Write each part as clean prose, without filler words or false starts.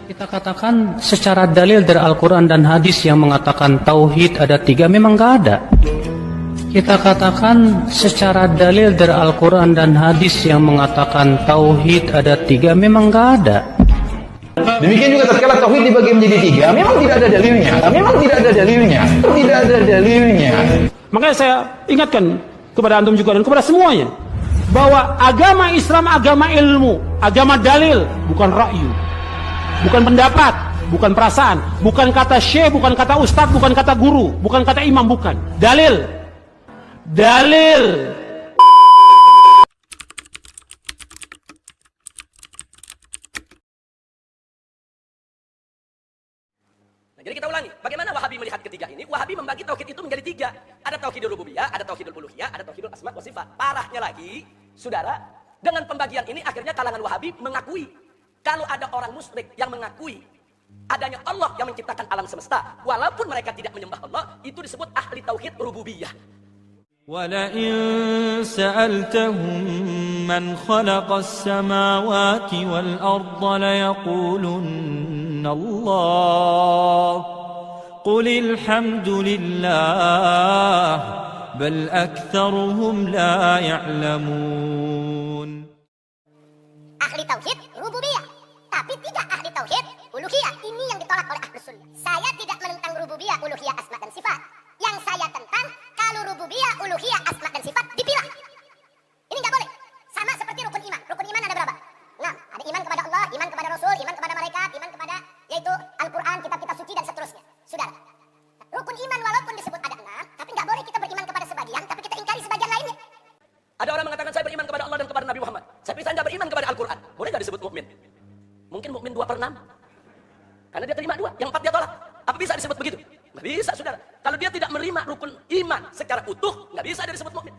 Kita katakan secara dalil dari Al-Quran dan hadis yang mengatakan tauhid ada 3, memang nggak ada. Kita katakan secara dalil dari Al-Quran dan hadis yang mengatakan tauhid ada 3, memang nggak ada. Demikian juga tatkala tauhid dibagi menjadi 3, memang tidak ada dalilnya. Memang tidak ada dalilnya. Tidak ada dalilnya. Makanya saya ingatkan kepada antum juga dan kepada semuanya bahwa agama Islam agama ilmu, agama dalil, bukan ra'yu, bukan pendapat, bukan perasaan, bukan kata syekh, bukan kata ustadz, bukan kata guru, bukan kata imam, bukan. Dalil. Dalil. Jadi kita ulangi, bagaimana Wahabi melihat ketiga ini? Wahabi membagi tauhid itu menjadi 3. Ada tauhidul rububiyah, ada tauhidul uluhiyah, ada tauhidul asma wa sifat. Parahnya lagi, saudara, dengan pembagian ini akhirnya kalangan Wahabi mengakui kalau ada orang musyrik yang mengakui adanya Allah yang menciptakan alam semesta, walaupun mereka tidak menyembah Allah, itu disebut ahli tauhid rububiyah. وَلَئِن سَأَلْتَهُم مَّنْ خَلَقَ السَّمَاوَاتِ وَالْأَرْضَ لَيَقُولُنَّ اللَّهُ قُلِ الْحَمْدُ لِلَّهِ بَلْ أَكْثَرُهُمْ لَا يَعْلَمُونَ. Ahli tauhid rububiyah, tapi tidak ahli tauhid uluhiyah. Ini yang ditolak oleh Ahlus Sunnah. Saya tidak menentang rububiyah, uluhiyah, asma dan sifat. Yang saya tentang kalau rububiyah, uluhiyah, asma dan sifat dipilah. Ini nggak boleh. Sama seperti rukun iman. Rukun iman ada berapa? 6. Ada iman kepada Allah, iman kepada Rasul, iman kepada malaikat, iman kepada yaitu Al-Quran, kitab-kitab suci dan seterusnya. Saudara, rukun iman walaupun disebut ada 6, tapi nggak boleh kita beriman kepada sebagian, tapi kita ingkari sebagian lainnya. Ada orang mengatakan saya beriman kepada Allah dan kepada Nabi Muhammad, tapi saya tidak beriman kepada Al-Quran. Boleh nggak disebut mukmin? Mungkin mukmin 2/6. Karena dia terima 2, yang 4 dia tolak. Apa bisa disebut begitu? Nggak bisa, saudara. Kalau dia tidak menerima rukun iman secara utuh, nggak bisa dia disebut mukmin.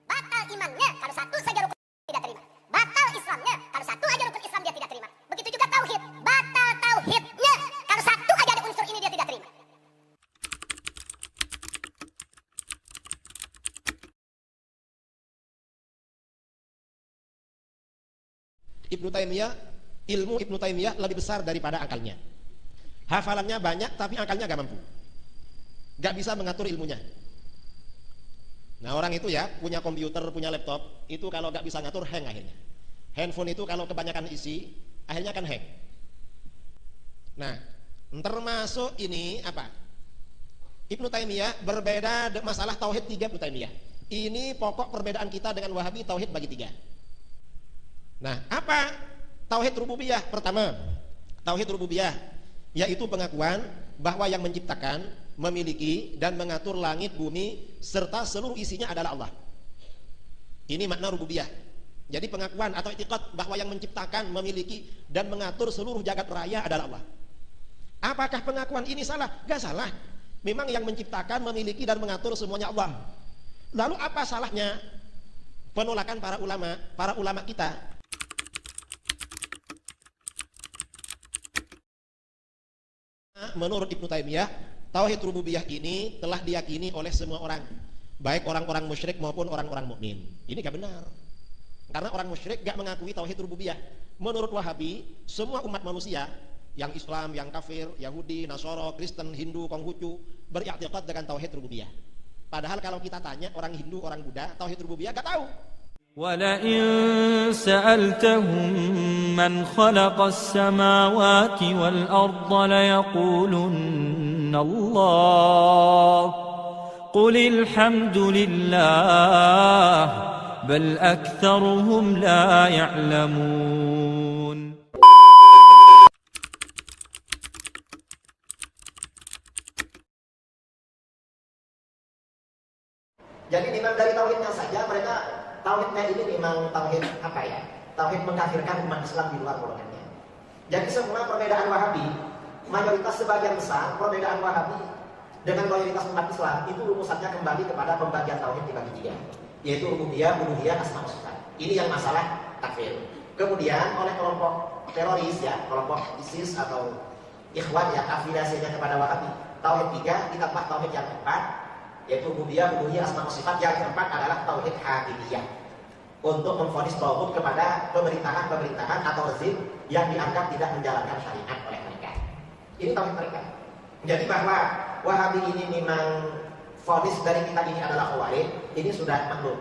Batal imannya kalau satu saja rukun tidak terima. Batal Islamnya kalau satu aja rukun Islam dia tidak terima. Begitu juga tauhid. Batal tauhidnya kalau satu aja ada unsur ini dia tidak terima. Ibnu Taimiyah, ilmu Ibnu Taimiyah lebih besar daripada akalnya. Hafalannya banyak tapi akalnya gak mampu. Gak bisa mengatur ilmunya. Nah orang itu ya punya komputer, punya laptop, itu kalau gak bisa ngatur hang akhirnya. Handphone itu kalau kebanyakan isi, akhirnya kan hang. Nah termasuk ini apa? Ibnu Taimiyah berbeda masalah tauhid 3 Ibnu Taimiyah. Ini pokok perbedaan kita dengan Wahabi, tauhid bagi 3. Nah, apa tauhid rububiyah? Pertama, tauhid rububiyah yaitu pengakuan bahwa yang menciptakan, memiliki dan mengatur langit, bumi serta seluruh isinya adalah Allah. Ini makna rububiyah. Jadi pengakuan atau i'tiqad bahwa yang menciptakan, memiliki dan mengatur seluruh jagat raya adalah Allah. Apakah pengakuan ini salah? Gak salah. Memang yang menciptakan, memiliki dan mengatur semuanya Allah. Lalu apa salahnya penolakan para ulama kita? Menurut Ibnu Taimiyah, tauhid rububiyah ini telah diyakini oleh semua orang, baik orang-orang musyrik maupun orang-orang mukmin. Ini gak benar. Karena orang musyrik gak mengakui tauhid rububiyah. Menurut Wahabi, semua umat manusia, yang Islam, yang kafir, Yahudi, Nasoro, Kristen, Hindu, Konghucu, beriktikad dengan tauhid rububiyah. Padahal kalau kita tanya orang Hindu, orang Buddha, tauhid rububiyah gak tahu. وَلَئِن سَأَلْتَهُم مَّنْ خَلَقَ السَّمَاوَاتِ وَالْأَرْضَ لَيَقُولُنَّ اللَّهُ قُلِ الْحَمْدُ لِلَّهِ بَلْ أَكْثَرُهُمْ لَا يَعْلَمُونَ. Jadi memang dari tauhidnya saja mereka tauhidnya ini memang tauhid apa ya? Tauhid mengkafirkan umat Islam di luar golongannya. Jadi semua perbedaan Wahabi, mayoritas sebagian besar perbedaan Wahabi dengan mayoritas umat Islam itu rumusannya kembali kepada pembagian tauhid dibagi 3, yaitu rububiyah, uluhiyah, asma wa sifat. Ini yang masalah takfir. Kemudian oleh kelompok teroris ya, kelompok ISIS atau Ikhwan yang afiliasinya kepada Wahabi, tauhid 3 ditambah tauhid yang 4 yaitu rububiyah, uluhiyah, asma wa sifat. Yang keempat adalah tauhid hakimiyah, untuk memvonis tauhid kepada pemerintahan atau rezim yang dianggap tidak menjalankan syariat oleh mereka. Ini tauhid mereka. Jadi bahwa Wahabi ini memang vonis dari kita ini adalah khawarij, ini sudah maklum.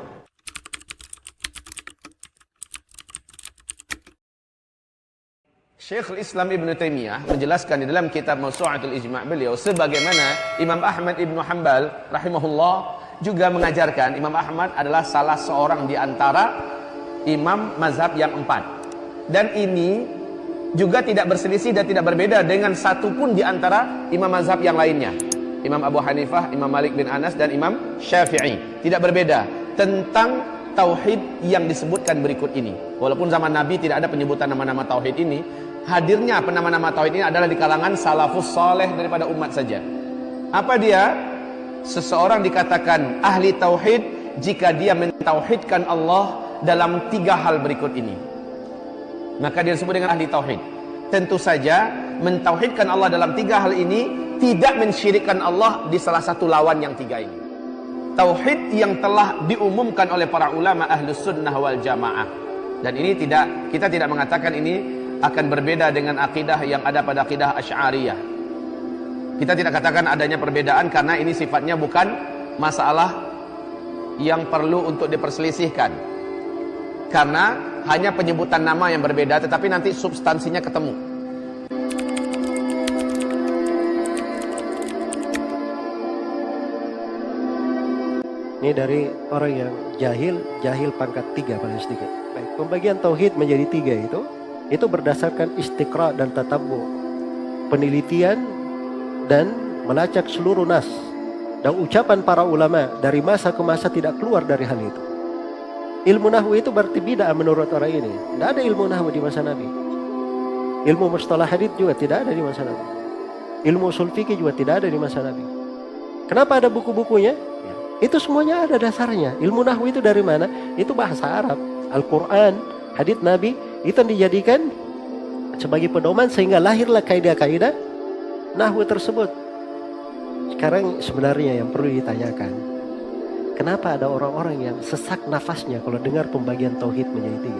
Syekhul Islam Ibn Taimiyah menjelaskan di dalam kitab Mawsu'atul Ijma' beliau, sebagaimana Imam Ahmad Ibn Hanbal rahimahullah juga mengajarkan. Imam Ahmad adalah salah seorang di antara imam mazhab yang 4, dan ini juga tidak berselisih dan tidak berbeda dengan satupun di antara imam mazhab yang lainnya. Imam Abu Hanifah, Imam Malik bin Anas, dan Imam Syafi'i tidak berbeda tentang tauhid yang disebutkan berikut ini. Walaupun zaman Nabi tidak ada penyebutan nama-nama tauhid ini, hadirnya nama-nama tauhid ini adalah di kalangan salafus saleh daripada umat saja. Apa dia? Seseorang dikatakan ahli tauhid jika dia mentauhidkan Allah dalam 3 hal berikut ini, maka dia disebut dengan ahli tauhid. Tentu saja mentauhidkan Allah dalam 3 hal ini tidak mensyirikkan Allah di salah satu lawan yang 3 ini. Tauhid yang telah diumumkan oleh para ulama ahlus sunnah wal jamaah. Dan ini kita tidak mengatakan ini akan berbeda dengan akidah yang ada pada akidah Asy'ariyah. Kita tidak katakan adanya perbedaan karena ini sifatnya bukan masalah yang perlu untuk diperselisihkan. Karena hanya penyebutan nama yang berbeda, tetapi nanti substansinya ketemu. Ini dari orang yang jahil pangkat 3 paling sedikit. Baik, pembagian tauhid menjadi 3 itu berdasarkan istiqra dan tatabbu, penelitian dan melacak seluruh nas dan ucapan para ulama dari masa ke masa tidak keluar dari hal itu. Ilmu nahwu itu berarti bid'ah menurut orang ini. Tidak ada ilmu nahwu di masa Nabi. Ilmu mustalah hadits juga tidak ada di masa Nabi. Ilmu ushul fikih juga tidak ada di masa Nabi. Kenapa ada buku-bukunya? Ya, itu semuanya ada dasarnya. Ilmu nahwu itu dari mana? Itu bahasa Arab, Al-Quran, hadits Nabi, itu yang dijadikan sebagai pedoman sehingga lahirlah kaidah-kaidah nahwu tersebut. Sekarang sebenarnya yang perlu ditanyakan, kenapa ada orang-orang yang sesak nafasnya kalau dengar pembagian tauhid menjadi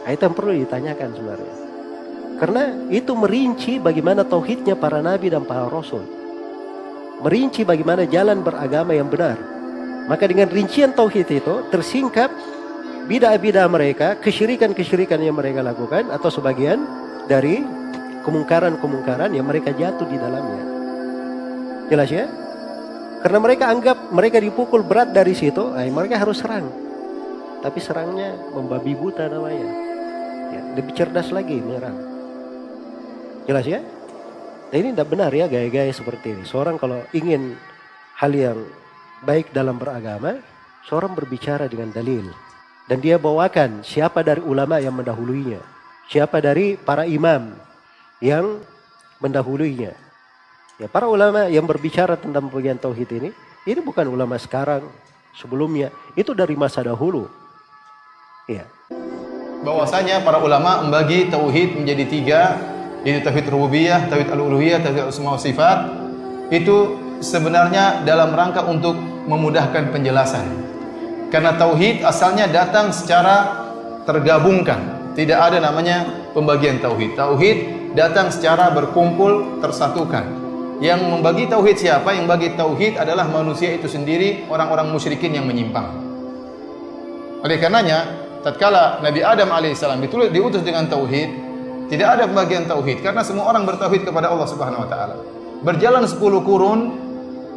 3? Itu yang perlu ditanyakan sebenarnya. Karena itu merinci bagaimana tauhidnya para nabi dan para rasul. Merinci bagaimana jalan beragama yang benar. Maka dengan rincian tauhid itu tersingkap bidah-bidah mereka, kesyirikan-kesyirikan yang mereka lakukan, atau sebagian dari kemungkaran-kemungkaran yang mereka jatuh di dalamnya. Jelas ya? Karena mereka anggap mereka dipukul berat dari situ, mereka harus serang. Tapi serangnya membabi buta namanya. Ya, lebih cerdas lagi menyerang. Jelas ya? Nah, ini tidak benar ya gaya-gaya seperti ini. Seorang kalau ingin hal yang baik dalam beragama, seorang berbicara dengan dalil. Dan dia bawakan siapa dari ulama yang mendahuluinya. Siapa dari para imam yang mendahuluinya. Ya, para ulama yang berbicara tentang pembagian tauhid ini bukan ulama sekarang, sebelumnya, itu dari masa dahulu. Ya. Bahwasanya para ulama membagi tauhid menjadi 3, yaitu tauhid rububiyah, tauhid al-uluhiyah, tauhid asma wa sifat. Itu sebenarnya dalam rangka untuk memudahkan penjelasan. Karena tauhid asalnya datang secara tergabungkan. Tidak ada namanya pembagian tauhid. Tauhid datang secara berkumpul, tersatukan. Yang membagi tauhid siapa? Yang bagi tauhid adalah manusia itu sendiri, orang-orang musyrikin yang menyimpang. Oleh karenanya, tatkala Nabi Adam alaihissalam diutus dengan tauhid, tidak ada pembagian tauhid karena semua orang bertauhid kepada Allah Subhanahu wa taala. Berjalan 10 kurun,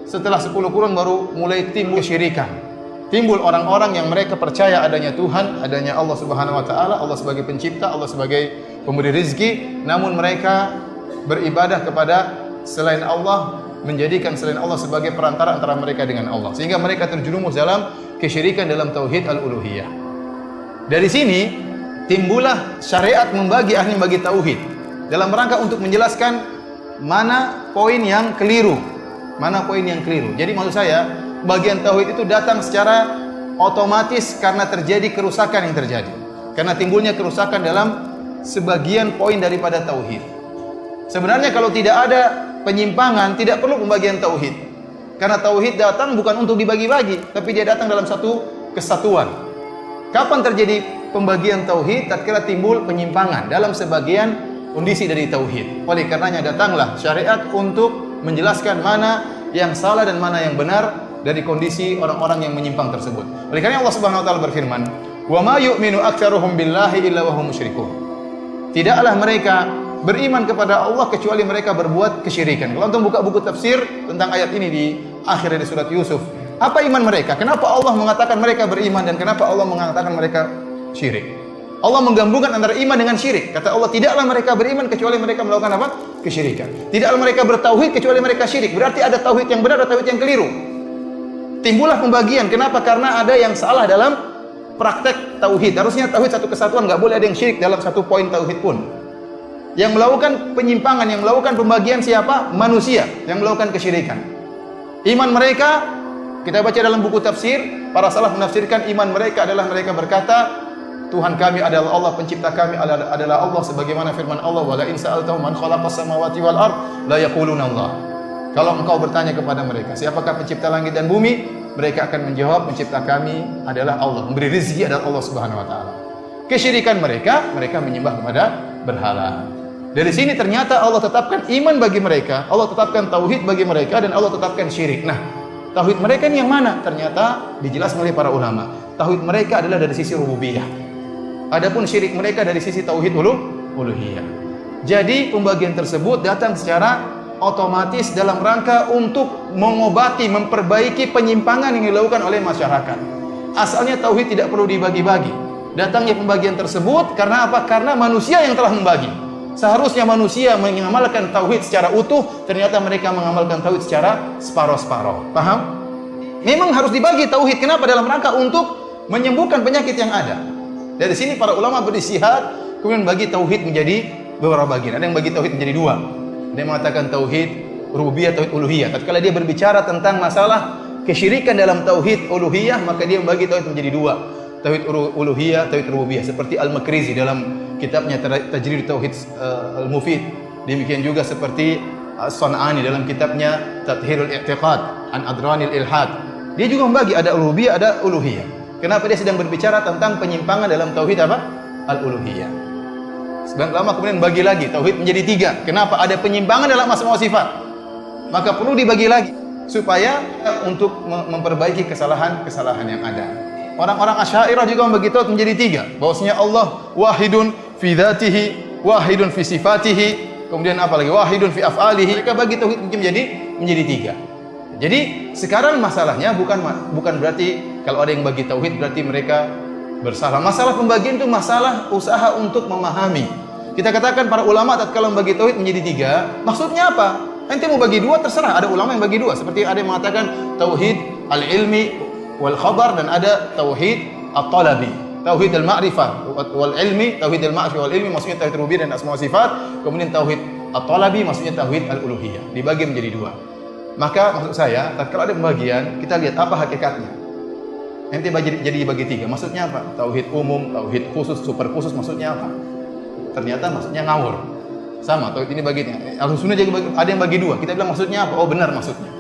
setelah 10 kurun baru mulai timbul kesyirikan. Timbul orang-orang yang mereka percaya adanya Tuhan, adanya Allah Subhanahu wa taala, Allah sebagai pencipta, Allah sebagai pemberi rezeki, namun mereka beribadah kepada selain Allah, menjadikan selain Allah sebagai perantara antara mereka dengan Allah, sehingga mereka terjerumus dalam kesyirikan dalam tauhid al-uluhiyah. Dari sini timbullah syariat membagi tauhid dalam rangka untuk menjelaskan mana poin yang keliru, mana poin yang keliru. Jadi maksud saya, bagian tauhid itu datang secara otomatis karena terjadi kerusakan yang terjadi, karena timbulnya kerusakan dalam sebagian poin daripada tauhid. Sebenarnya kalau tidak ada penyimpangan, tidak perlu pembagian tauhid. Karena tauhid datang bukan untuk dibagi-bagi, tapi dia datang dalam satu kesatuan. Kapan terjadi pembagian tauhid? Tatkala timbul penyimpangan dalam sebagian kondisi dari tauhid. Oleh karenanya datanglah syariat untuk menjelaskan mana yang salah dan mana yang benar dari kondisi orang-orang yang menyimpang tersebut. Oleh karena Allah Subhanahu wa taala berfirman, "Wa ma yu'minu aktsaruhum billahi illa wa hum musyrikun." Tidaklah mereka beriman kepada Allah kecuali mereka berbuat kesyirikan. Kalau antum buka buku tafsir tentang ayat ini di akhir dari surat Yusuf, apa iman mereka? Kenapa Allah mengatakan mereka beriman dan kenapa Allah mengatakan mereka syirik? Allah menggabungkan antara iman dengan syirik. Kata Allah, tidaklah mereka beriman kecuali mereka melakukan apa? Kesyirikan. Tidaklah mereka bertauhid kecuali mereka syirik. Berarti ada tauhid yang benar, ada tauhid yang keliru. Timbullah pembagian. Kenapa? Karena ada yang salah dalam praktek tauhid. Harusnya tauhid satu kesatuan, nggak boleh ada yang syirik dalam satu poin tauhid pun. Yang melakukan penyimpangan, yang melakukan pembagian siapa? Manusia yang melakukan kesyirikan. Iman mereka, kita baca dalam buku tafsir, para salaf menafsirkan iman mereka adalah mereka berkata, Tuhan kami adalah Allah, pencipta kami adalah Allah, sebagaimana firman Allah, "Wa la in sa'altahum man khalaqas samawati wal ard la yaquluna Allah." Kalau engkau bertanya kepada mereka, siapakah pencipta langit dan bumi? Mereka akan menjawab, pencipta kami adalah Allah, memberi rezeki adalah Allah Subhanahu wa taala. Kesyirikan mereka menyembah kepada berhala. Dari sini ternyata Allah tetapkan iman bagi mereka, Allah tetapkan tauhid bagi mereka, dan Allah tetapkan syirik. Nah, tauhid mereka ini yang mana? Ternyata dijelaskan oleh para ulama. Tauhid mereka adalah dari sisi rububiyah. Adapun syirik mereka dari sisi tauhid uluhiyah. Jadi pembagian tersebut datang secara otomatis dalam rangka untuk mengobati, memperbaiki penyimpangan yang dilakukan oleh masyarakat. Asalnya tauhid tidak perlu dibagi-bagi. Datangnya pembagian tersebut karena apa? Karena manusia yang telah membagi. Seharusnya manusia mengamalkan tauhid secara utuh, ternyata mereka mengamalkan tauhid secara separuh-separuh. Paham? Memang harus dibagi tauhid. Kenapa? Dalam rangka untuk menyembuhkan penyakit yang ada. Dari sini para ulama beristihad, kemudian bagi tauhid menjadi beberapa bagian. Ada yang bagi tauhid menjadi dua. Dia mengatakan tauhid rububiyah, tauhid uluhiyah. Tatkala dia berbicara tentang masalah kesyirikan dalam tauhid uluhiyah, maka dia membagi tauhid menjadi dua. Tauhid uluhiyah, tauhid rububiyah, seperti Al-Makrizi dalam kitabnya Tajrid Tauhid Al-Mufid. Demikian juga seperti As-San'ani dalam kitabnya Tathhirul I'tiqad an Adranil Ilhad. Dia juga membagi ada rububiyah, ada uluhiyah. Kenapa? Dia sedang berbicara tentang penyimpangan dalam tauhid apa? Al-uluhiyah. Sebenarnya lama kemudian bagi lagi tauhid menjadi tiga. Kenapa? Ada penyimpangan dalam asma wa sifat, maka perlu dibagi lagi supaya untuk memperbaiki kesalahan-kesalahan yang ada. Orang-orang Asy'ariyah juga membagi tauhid menjadi tiga. Bahwasanya Allah wahidun fi dzatihi, wahidun fi sifatihi, kemudian apa lagi? Wahidun fi af'alihi. Mereka bagi tauhid menjadi tiga. Jadi sekarang masalahnya bukan berarti kalau ada yang bagi tauhid berarti mereka bersalah. Masalah pembagian itu masalah usaha untuk memahami. Kita katakan para ulama tatkala membagi tauhid menjadi tiga, maksudnya apa? Ente mau bagi dua terserah. Ada ulama yang bagi dua, seperti ada yang mengatakan tauhid al-ilmi wal khabar, dan ada tauhid at-talabi. Tauhid al-ma'rifah wal ilmi, tauhid al-ma'rifah wal ilmi maksudnya tauhid rububiyah dan asma wa sifat. Kemudian tauhid at-talabi maksudnya tauhid al-uluhiyah. Dibagi menjadi dua. Maka maksud saya, tatkala ada pembagian, kita lihat apa hakikatnya. Ente jadi bagi tiga, maksudnya apa? Tauhid umum, tauhid khusus, super khusus, maksudnya apa? Ternyata maksudnya ngawur. Sama, tauhid ini bagi tiga. Al-Sunnah juga ada yang bagi dua. Kita bilang maksudnya apa? Oh benar maksudnya.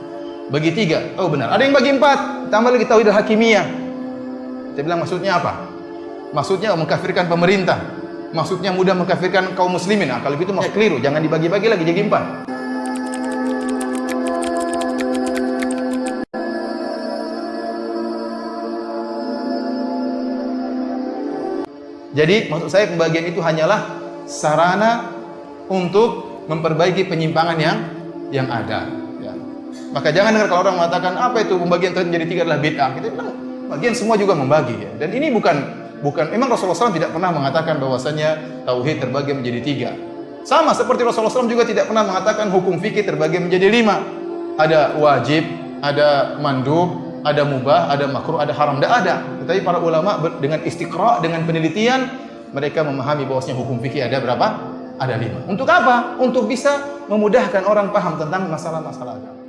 Bagi tiga, oh benar. Ada yang bagi empat, tambah lagi tauhid al-hakimiyah. Kita bilang maksudnya apa? Maksudnya mengkafirkan pemerintah. Maksudnya mudah mengkafirkan kaum muslimin. Nah, kalau gitu maksudnya keliru. Jangan dibagi-bagi lagi jadi empat. Jadi maksud saya pembagian itu hanyalah sarana untuk memperbaiki penyimpangan yang ada. Ya. Maka jangan dengar kalau orang mengatakan apa itu pembagian tauhid menjadi tiga adalah bid'ah. Kita bilang bagian semua juga membagi. Ya. Dan ini bukan memang Rasulullah SAW tidak pernah mengatakan bahwasanya tauhid terbagi menjadi tiga. Sama seperti Rasulullah SAW juga tidak pernah mengatakan hukum fikih terbagi menjadi lima. Ada wajib, ada mandub, ada mubah, ada makruh, ada haram. Tidak ada. Tetapi para ulama dengan istiqra', dengan penelitian, mereka memahami bahwasanya hukum fikih ada berapa? Ada 5. Untuk apa? Untuk bisa memudahkan orang paham tentang masalah-masalah agama.